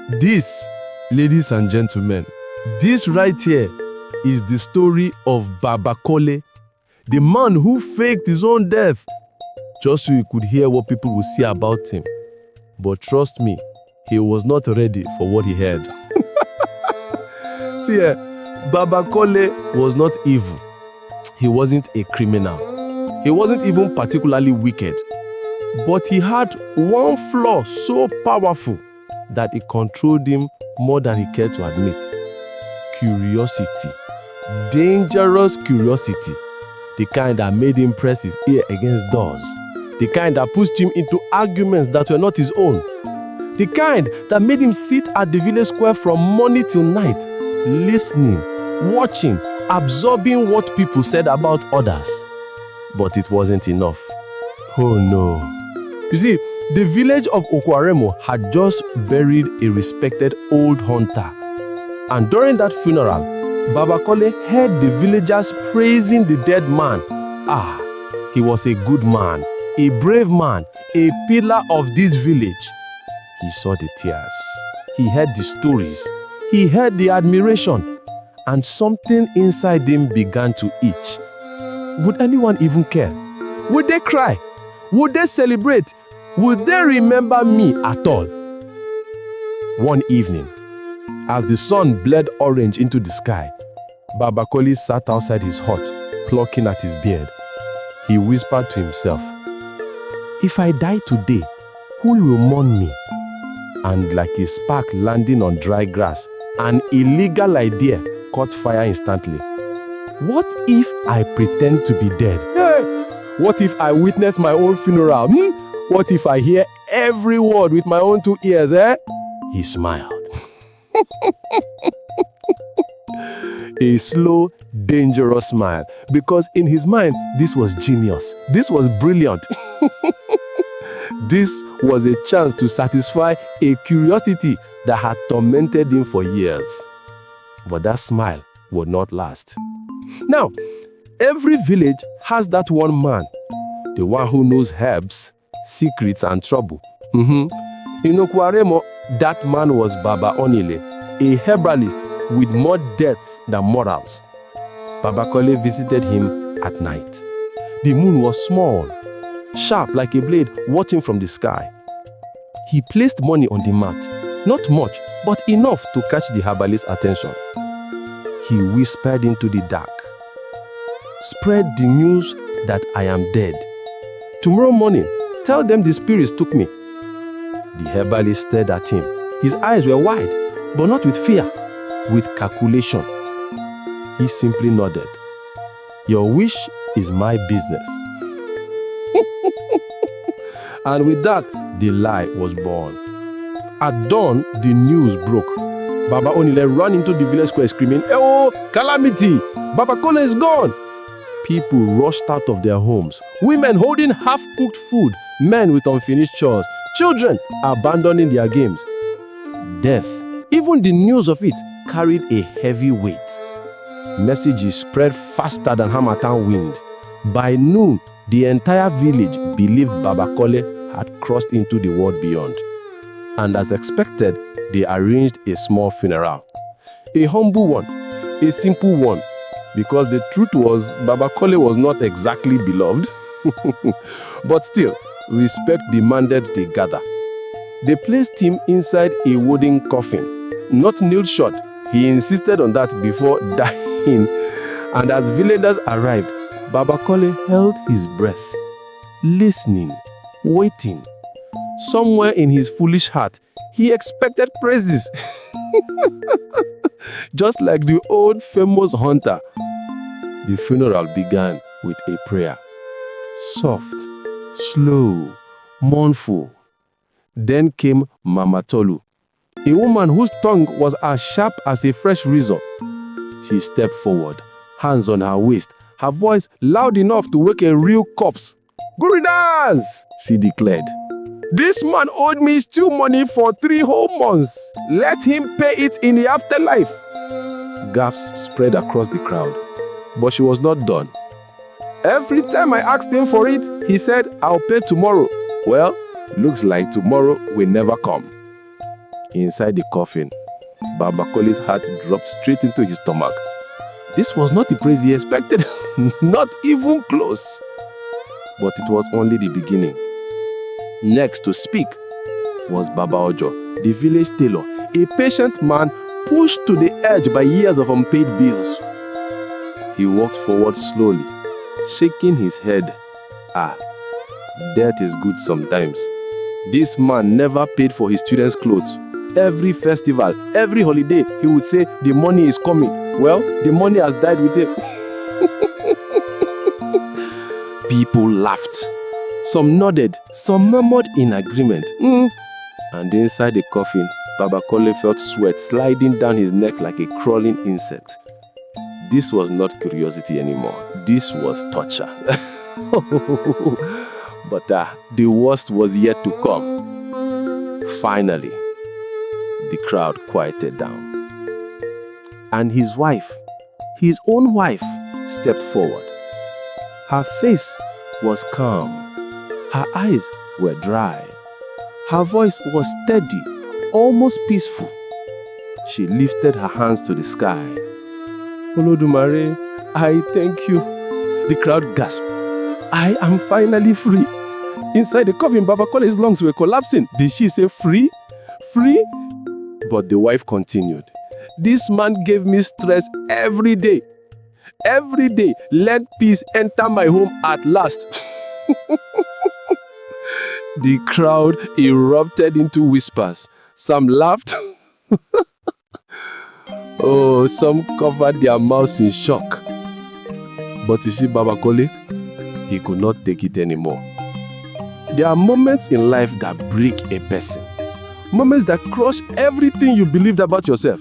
This, ladies and gentlemen, this right here is the story of Baba Kole, the man who faked his own death just so he could hear what people would say about him. But trust me, he was not ready for what he heard. See, Baba Kole was not evil. He wasn't a criminal. He wasn't even particularly wicked. But he had one flaw so powerful that it controlled him more than he cared to admit. Curiosity. Dangerous curiosity. The kind that made him press his ear against doors. The kind that pushed him into arguments that were not his own. The kind that made him sit at the village square from morning till night, listening, watching, absorbing what people said about others. But it wasn't enough. Oh no. You see, the village of Okwaremo had just buried a respected old hunter. And during that funeral, Baba Kole heard the villagers praising the dead man. He was a good man, a brave man, a pillar of this village. He saw the tears. He heard the stories. He heard the admiration. And something inside him began to itch. Would anyone even care? Would they cry? Would they celebrate? Would they remember me at all? One evening, as the sun bled orange into the sky, Baba Kole sat outside his hut, plucking at his beard. He whispered to himself, "If I die today, who will mourn me?" And like a spark landing on dry grass, an illegal idea caught fire instantly. What if I pretend to be dead? Hey! What if I witness my own funeral? What if I hear every word with my own 2 ears, He smiled. A slow, dangerous smile, because in his mind, this was genius. This was brilliant. This was a chance to satisfy a curiosity that had tormented him for years. But that smile would not last. Now, every village has that one man, the one who knows herbs, secrets, and trouble. In Okwaremo, that man was Baba Onile, a herbalist with more deaths than morals. Baba Kole visited him at night. The moon was small, sharp like a blade watching from the sky. He placed money on the mat, not much, but enough to catch the herbalist's attention. He whispered into the dark, "Spread the news that I am dead. Tomorrow morning, tell them the spirits took me." The herbalist stared at him. His eyes were wide, but not with fear, with calculation. He simply nodded. "Your wish is my business." And with that, the lie was born. At dawn, the news broke. Baba Onile ran into the village square screaming, "Oh, calamity! Baba Kole is gone!" People rushed out of their homes. Women holding half-cooked food, men with unfinished chores, children abandoning their games. Death, even the news of it, carried a heavy weight. Messages spread faster than Harmattan wind. By noon, the entire village believed Baba Kole had crossed into the world beyond. And as expected, they arranged a small funeral. A humble one, a simple one, because the truth was Baba Kole was not exactly beloved. But still, respect demanded they gather. They placed him inside a wooden coffin, not nailed shut. He insisted on that before dying. And as villagers arrived, Baba Kole held his breath, listening, waiting. Somewhere in his foolish heart, he expected praises. Just like the old famous hunter. The funeral began with a prayer. Soft, slow, mournful. Then came Mama Tolu, a woman whose tongue was as sharp as a fresh razor. She stepped forward, hands on her waist, her voice loud enough to wake a real corpse. "Guridas!" she declared. "This man owed me stew money for 3 whole months. Let him pay it in the afterlife." Gaffs spread across the crowd, but she was not done. "Every time I asked him for it, he said, 'I'll pay tomorrow.' Well, looks like tomorrow will never come." Inside the coffin, Baba Kole's heart dropped straight into his stomach. This was not the praise he expected, not even close. But it was only the beginning. Next to speak was Baba Ojo, the village tailor, a patient man pushed to the edge by years of unpaid bills. He walked forward slowly, shaking his head. Death is good sometimes. This man never paid for his students' clothes. Every festival, every holiday, he would say, the money is coming. Well, the money has died with him. People laughed. Some nodded, some murmured in agreement. And inside the coffin, Baba Kole felt sweat sliding down his neck like a crawling insect. This was not curiosity anymore. This was torture. But the worst was yet to come. Finally, the crowd quieted down. And his wife, his own wife, stepped forward. Her face was calm. Her eyes were dry. Her voice was steady, almost peaceful. She lifted her hands to the sky. Olodumare, I thank you. The crowd gasped. I am finally free. Inside the coffin, Baba Kole's lungs were collapsing. Did she say free? Free? But the wife continued. This man gave me stress every day. Every day, let peace enter my home at last. The crowd erupted into whispers. Some laughed. Some covered their mouths in shock. But you see, Baba Kole, he could not take it anymore. There are moments in life that break a person. Moments that crush everything you believed about yourself.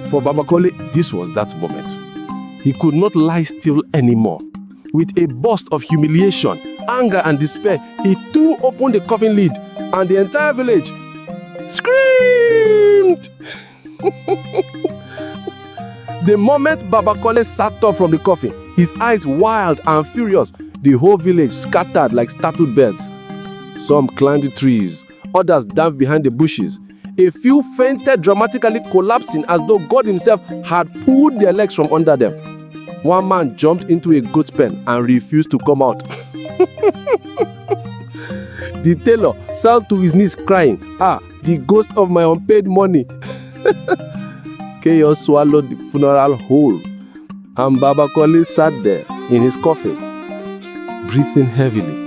For Baba Kole, this was that moment. He could not lie still anymore. With a burst of humiliation, anger and despair, he threw open the coffin lid and the entire village screamed. The moment Baba Kole sat up from the coffin, his eyes wild and furious, the whole village scattered like startled birds. Some climbed trees, others dived behind the bushes. A few fainted, dramatically collapsing as though God himself had pulled their legs from under them. One man jumped into a goat's pen and refused to come out. The tailor fell to his knees crying, the ghost of my unpaid money. Chaos swallowed the funeral whole, and Baba Kole sat there in his coffin, breathing heavily.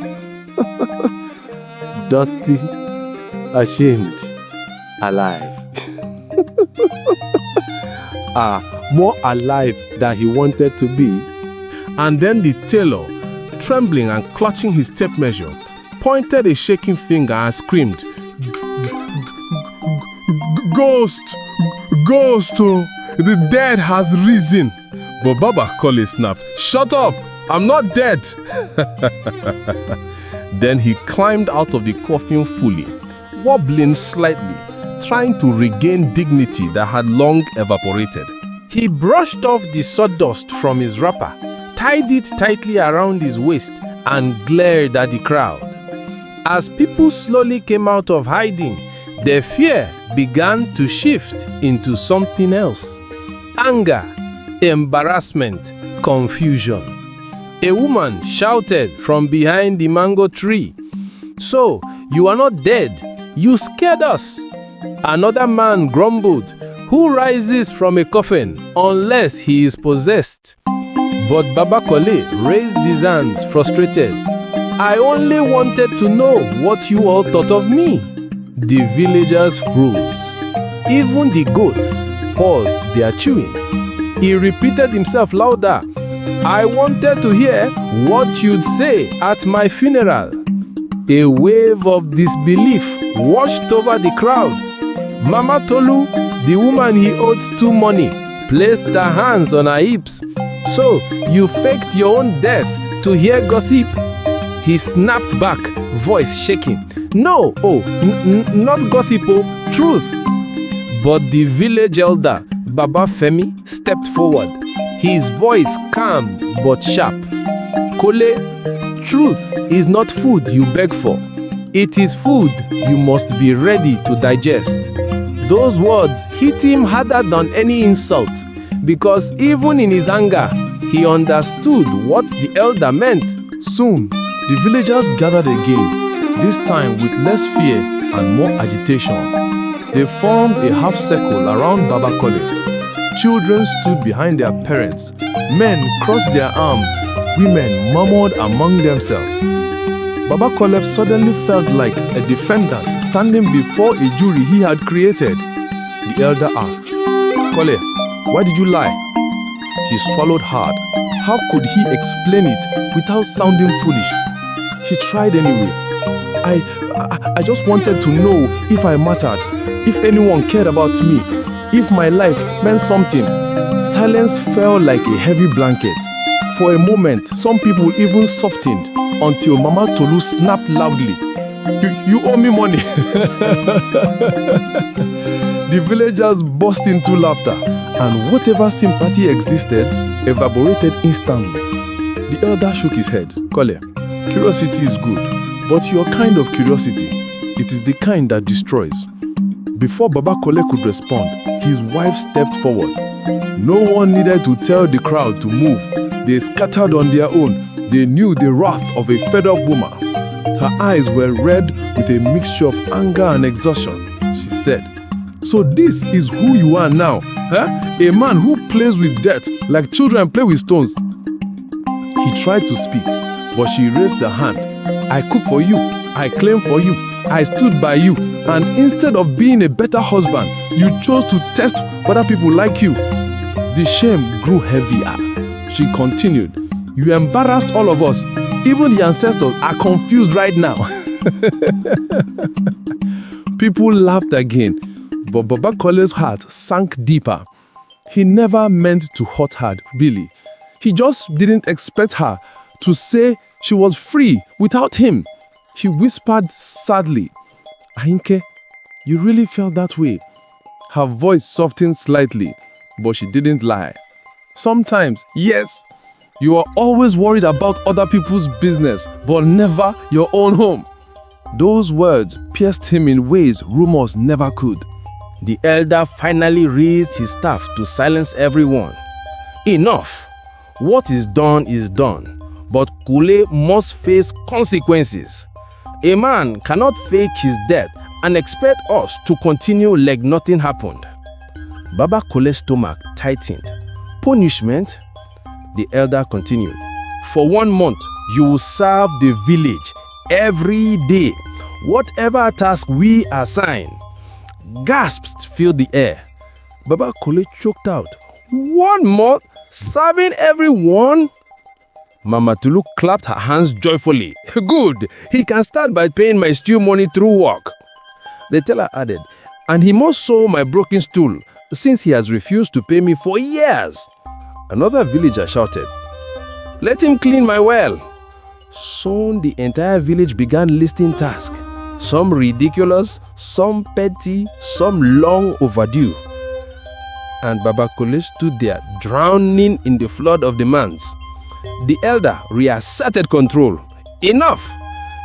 Dusty, ashamed, alive. More alive than he wanted to be. And then the tailor, trembling and clutching his tape measure, pointed a shaking finger and screamed, Ghost! Ghost! The dead has risen. But Baba Kole snapped, Shut up! I'm not dead! Then he climbed out of the coffin fully, wobbling slightly, trying to regain dignity that had long evaporated. He brushed off the sawdust from his wrapper, tied it tightly around his waist, and glared at the crowd. As people slowly came out of hiding, their fear began to shift into something else. Anger, embarrassment, confusion. A woman shouted from behind the mango tree, So, you are not dead. You scared us. Another man grumbled, Who rises from a coffin unless he is possessed? But Baba Kole raised his hands, frustrated. I only wanted to know what you all thought of me. The villagers froze. Even the goats paused their chewing. He repeated himself louder. I wanted to hear what you'd say at my funeral. A wave of disbelief washed over the crowd. Mama Tolu, the woman he owed 2 money, placed her hands on her hips. So, you faked your own death to hear gossip? He snapped back, voice shaking. No, not gossip, truth. But the village elder, Baba Femi, stepped forward, his voice calm but sharp. Kole, truth is not food you beg for. It is food you must be ready to digest. Those words hit him harder than any insult, because even in his anger, he understood what the elder meant. Soon, the villagers gathered again, this time with less fear and more agitation. They formed a half circle around Baba Kole. Children stood behind their parents. Men crossed their arms. Women murmured among themselves. Baba Kole suddenly felt like a defendant standing before a jury he had created. The elder asked, "Kole, why did you lie?" He swallowed hard. How could he explain it without sounding foolish? He tried anyway. I just wanted to know if I mattered, if anyone cared about me, if my life meant something. Silence fell like a heavy blanket. For a moment, some people even softened until Mama Tolu snapped loudly, You owe me money." The villagers burst into laughter, and whatever sympathy existed evaporated instantly. The elder shook his head. "Kole, curiosity is good, but your kind of curiosity, it is the kind that destroys." Before Baba Kole could respond, his wife stepped forward. No one needed to tell the crowd to move. They scattered on their own. They knew the wrath of a fed-up woman. Her eyes were red with a mixture of anger and exhaustion. She said, "So this is who you are now, huh? A man who plays with death like children play with stones." He tried to speak, but she raised her hand. "I cook for you. I claim for you. I stood by you. And instead of being a better husband, you chose to test whether people like you." The shame grew heavier. She continued, "You embarrassed all of us. Even the ancestors are confused right now." People laughed again, but Baba Kole's heart sank deeper. He never meant to hurt her, really. He just didn't expect her to say she was free without him. He whispered sadly, "Ahinke, you really felt that way?" Her voice softened slightly, but she didn't lie. "Sometimes, yes. You are always worried about other people's business, but never your own home." Those words pierced him in ways rumors never could. The elder finally raised his staff to silence everyone. "Enough. What is done, but Kule must face consequences. A man cannot fake his death and expect us to continue like nothing happened." Baba Kole's stomach tightened. "Punishment?" The elder continued. "For 1 month, you will serve the village every day, whatever task we assign." Gasps filled the air. Baba Kole choked out. 1 month? Serving everyone? Mama Tulu clapped her hands joyfully. "Good, he can start by paying my stew money through work." The teller added, "And he must sew my broken stool, since he has refused to pay me for years." Another villager shouted, "Let him clean my well." Soon the entire village began listing tasks, some ridiculous, some petty, some long overdue. And Baba Kole stood there, drowning in the flood of demands. The elder reasserted control. "Enough!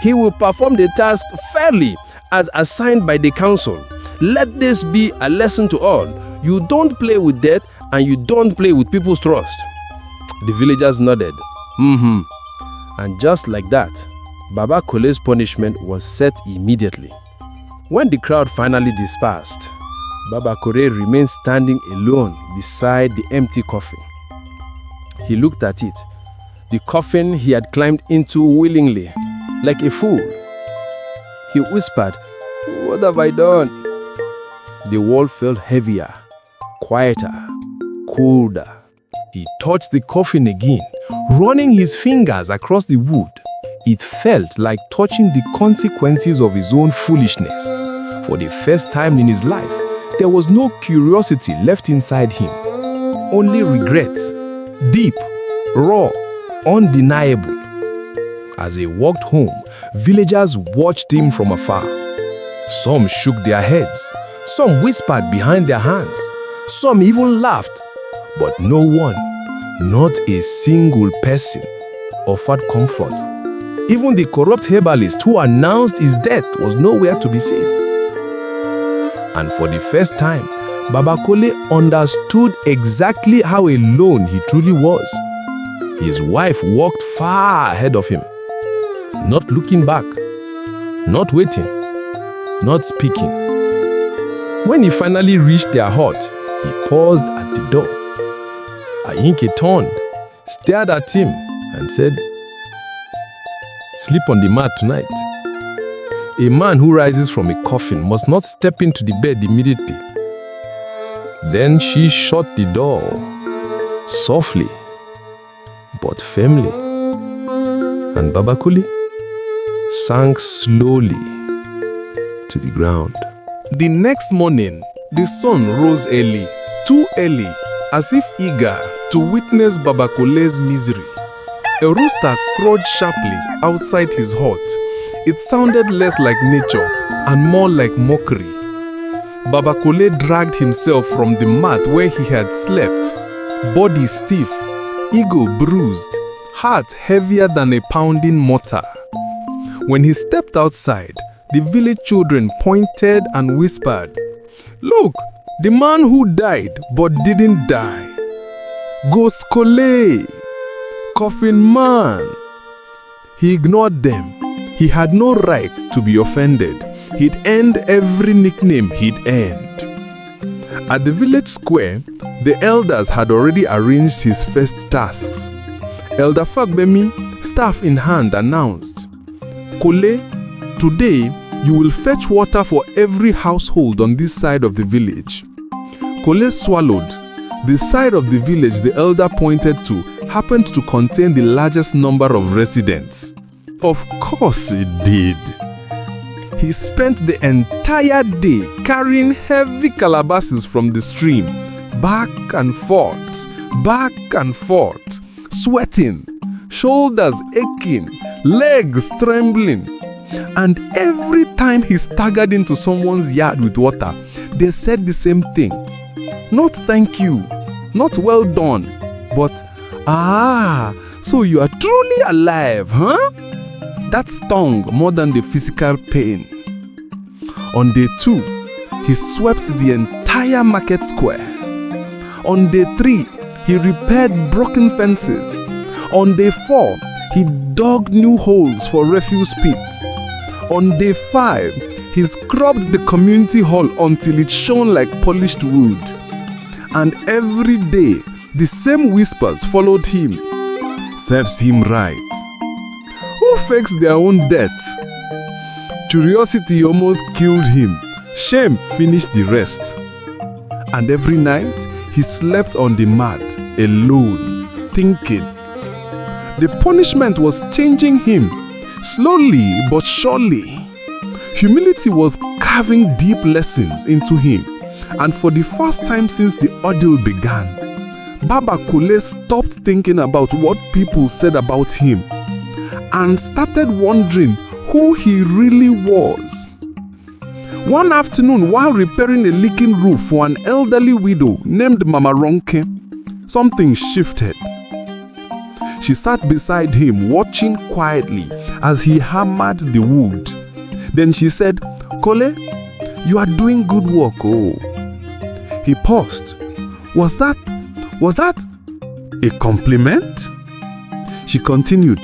He will perform the task fairly as assigned by the council. Let this be a lesson to all. You don't play with death and you don't play with people's trust." The villagers nodded. And just like that, Baba Kole's punishment was set immediately. When the crowd finally dispersed, Baba Kole remained standing alone beside the empty coffin. He looked at it, the coffin he had climbed into willingly, like a fool. He whispered, "What have I done?" The wall felt heavier, quieter, colder. He touched the coffin again, running his fingers across the wood. It felt like touching the consequences of his own foolishness. For the first time in his life, there was no curiosity left inside him, only regret, deep, raw, undeniable. As he walked home, villagers watched him from afar. Some shook their heads, some whispered behind their hands, some even laughed, but no one, not a single person, offered comfort. Even the corrupt herbalist who announced his death was nowhere to be seen. And for the first time, Baba Kole understood exactly how alone he truly was. His wife walked far ahead of him, not looking back, not waiting, not speaking. When he finally reached their hut, he paused at the door. Ayinke turned, stared at him, and said, "Sleep on the mat tonight. A man who rises from a coffin must not step into the bed immediately." Then she shut the door, softly but firmly, and Baba Kole sank slowly to the ground. The next morning, the sun rose early, too early, as if eager to witness Baba Kole's misery. A rooster crowed sharply outside his hut. It sounded less like nature and more like mockery. Baba Kole dragged himself from the mat where he had slept, body stiff, ego bruised, heart heavier than a pounding mortar. When he stepped outside, the village children pointed and whispered, "Look, the man who died but didn't die. Ghost Kole, Coffin Man." He ignored them. He had no right to be offended. He'd earned every nickname he'd earned. At the village square, the elders had already arranged his first tasks. Elder Fagbemi, staff in hand, announced, "Kole, today you will fetch water for every household on this side of the village." Kole swallowed. The side of the village the elder pointed to happened to contain the largest number of residents. Of course it did. He spent the entire day carrying heavy calabashes from the stream, back and forth, sweating, shoulders aching, legs trembling. And every time he staggered into someone's yard with water, they said the same thing. Not thank you, not well done, but, so you are truly alive, huh? That stung more than the physical pain. On day 2, he swept the entire market square. On day 3, he repaired broken fences. On day 4, he dug new holes for refuse pits. On day 5, he scrubbed the community hall until it shone like polished wood. And every day, the same whispers followed him. Serves him right. Who fakes their own death? Curiosity almost killed him. Shame finished the rest. And every night, he slept on the mat, alone, thinking. The punishment was changing him, slowly but surely. Humility was carving deep lessons into him. And for the first time since the ordeal began, Baba Kole stopped thinking about what people said about him and started wondering who he really was. One afternoon, while repairing a leaking roof for an elderly widow named Mama Ronke, something shifted. She sat beside him, watching quietly as he hammered the wood. Then she said, "Kole, you are doing good work, oh." He paused. Was that a compliment? She continued,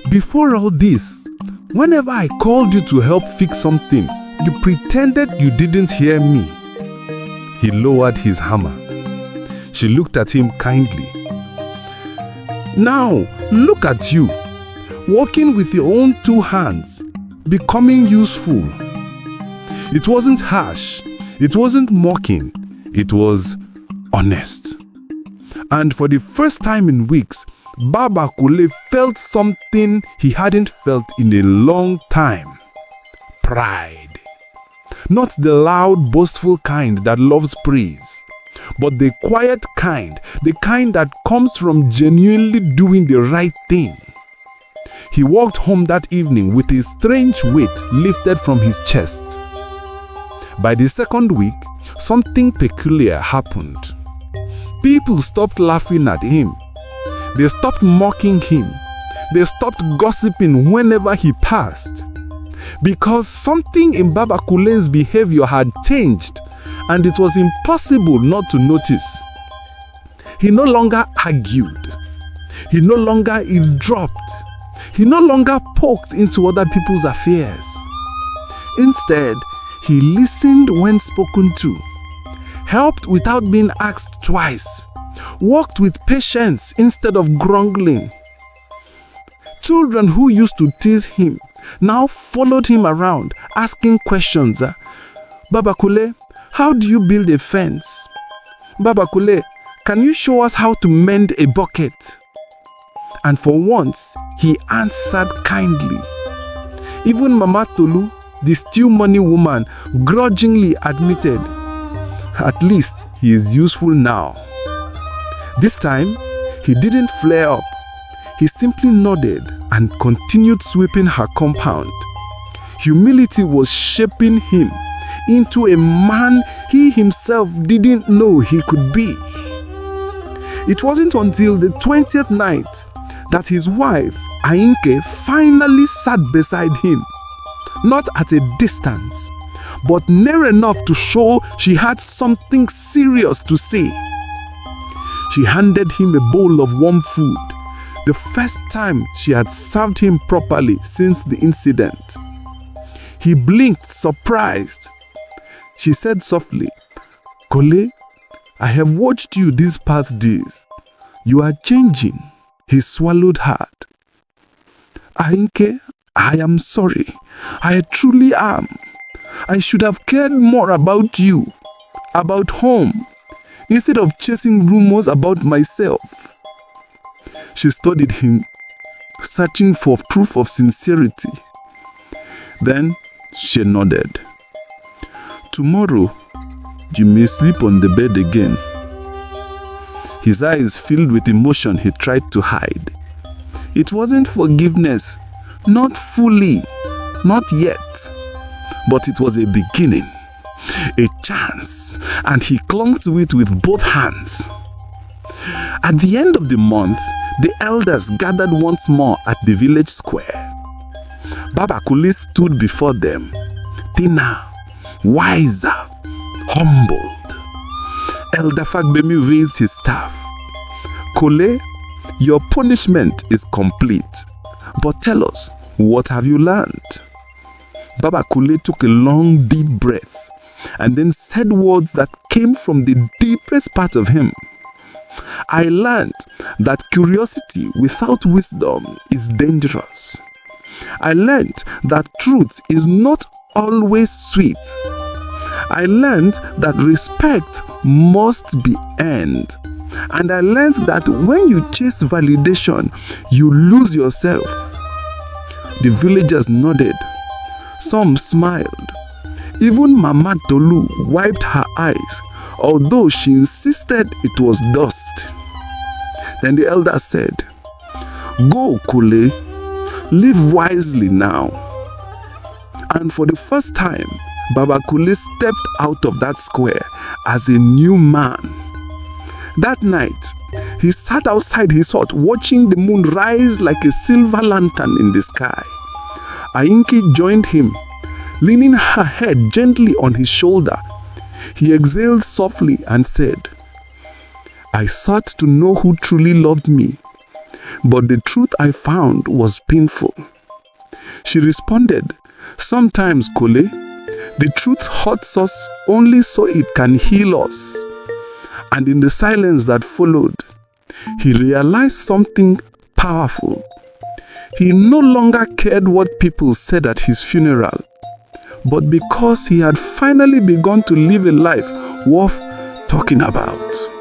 "Before all this, whenever I called you to help fix something, you pretended you didn't hear me." He lowered his hammer. She looked at him kindly. "Now, look at you, working with your own 2 hands, becoming useful." It wasn't harsh, it wasn't mocking, it was honest. And for the first time in weeks, Baba Kole felt something he hadn't felt in a long time. Pride. Not the loud, boastful kind that loves praise, but the quiet kind, the kind that comes from genuinely doing the right thing. He walked home that evening with a strange weight lifted from his chest. By the second week, something peculiar happened. People stopped laughing at him. They stopped mocking him. They stopped gossiping whenever he passed. because something in Baba Kule's behavior had changed and it was impossible not to notice. He no longer argued. He no longer eavesdropped. He no longer poked into other people's affairs. Instead, he listened when spoken to, helped without being asked twice, worked with patience instead of grumbling. Children who used to tease him now followed him around, asking questions. Baba Kule, how do you build a fence? Baba Kule, can you show us how to mend a bucket? And for once, he answered kindly. Even Mama Tolu, the stew money woman, grudgingly admitted, at least he is useful now. This time, he didn't flare up. He simply nodded and continued sweeping her compound. Humility was shaping him into a man he himself didn't know he could be. It wasn't until the 20th night that his wife, Ainke, finally sat beside him, not at a distance, but near enough to show she had something serious to say. She handed him a bowl of warm food, the first time she had served him properly since the incident. He blinked, surprised. She said softly, Kole, I have watched you these past days. You are changing. He swallowed hard. Ainke, I am sorry. I truly am. I should have cared more about you, about home, instead of chasing rumors about myself. She studied him, searching for proof of sincerity. Then she nodded. Tomorrow, you may sleep on the bed again. His eyes filled with emotion he tried to hide. It wasn't forgiveness, not fully, not yet. But it was a beginning, a chance, and he clung to it with both hands. At the end of the month, the elders gathered once more at the village square. Baba Kule stood before them, thinner, wiser, humbled. Elder Fagbemi raised his staff. Kole, your punishment is complete, but tell us, what have you learned? Baba Kule took a long, deep breath and then said words that came from the deepest part of him. I learned that curiosity without wisdom is dangerous. I learned that truth is not always sweet. I learned that respect must be earned. And I learned that when you chase validation, you lose yourself. The villagers nodded. Some smiled. Even Mama Tolu wiped her eyes, although she insisted it was dust. Then the elder said, Go, Kule, live wisely now. And for the first time, Baba Kule stepped out of that square as a new man. That night, he sat outside his hut watching the moon rise like a silver lantern in the sky. Ainki joined him, leaning her head gently on his shoulder. He exhaled softly and said, I sought to know who truly loved me, but the truth I found was painful. She responded, Sometimes, Kole, the truth hurts us only so it can heal us. And in the silence that followed, he realized something powerful. He no longer cared what people said at his funeral, but because he had finally begun to live a life worth talking about.